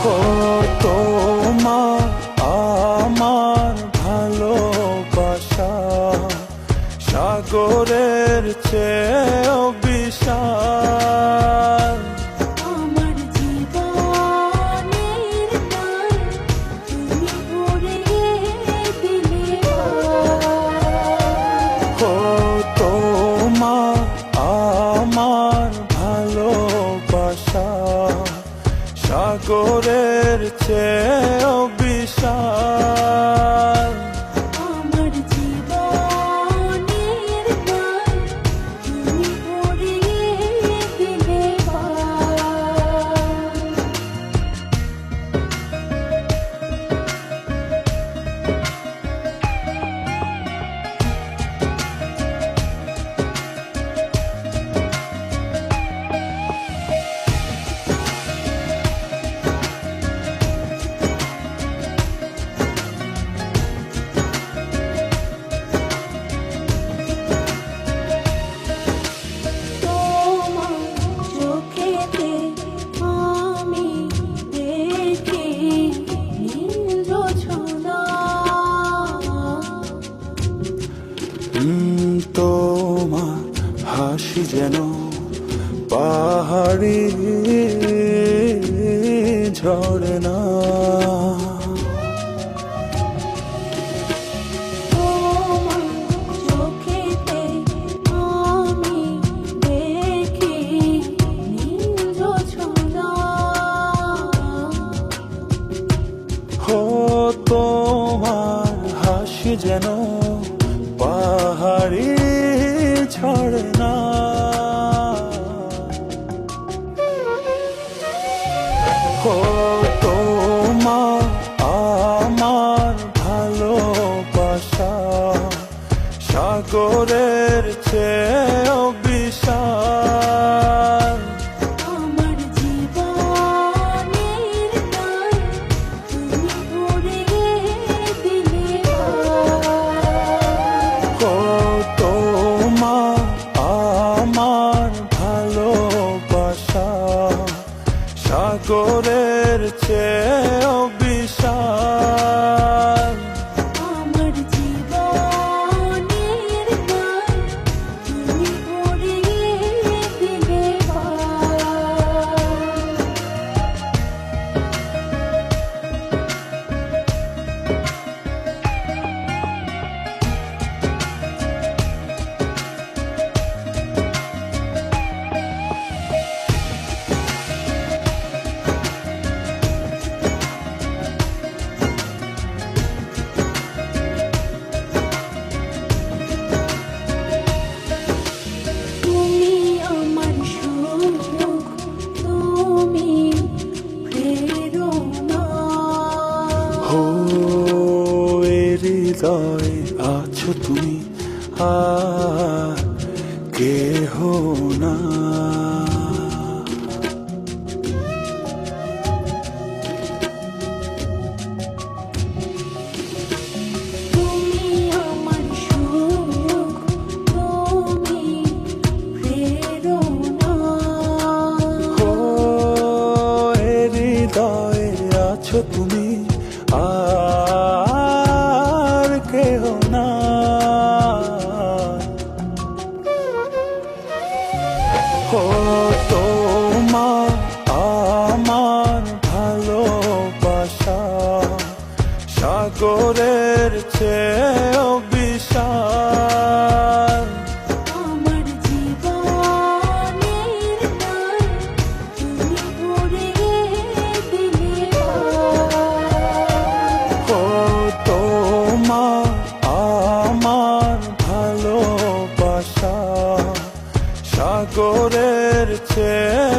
ও তোমার আমার ভালোবাসা সাগরের চেয়েও বিশাল। আমার জীবনের গান তুমি ভরে দিলে ও তোমার আমার ভালোবাসা সাগরের চেয়েও বিশাল। আমার জীবনের গান তুমি ভরে দিলে তোমার হাসি যেন পাহাড়ি ঝরনা। ও তোমার হাসি যেন পাহাড়ি ঝরনা। ও তোমার আমার ভালোবাসা সাগরের চেয়েও বিশাল। আমার জীবনের গান তুমি ভরে দিলে ও তোমার আমার ভালোবাসা সাগরের চেয়েও বিশাল। আমার জীবনের গান তুমি ভরে দিলে তুমি আমার সুখ তুমি প্রেরণা ও এ হৃদয়ে আছো তুমি আর কেহ না। তুমি আমার সুখ তুমি প্রেরণা ও এ হৃদয়ে আছো তুমি আর কেহ না। ও তোমার আমার ভালোবাসা সাগরের চেয়েও বিশাল। আমার জীবনের গান তুমি ভরে দিলে ও তোমার আমার ভালোবাসা সাগরের চেয়ে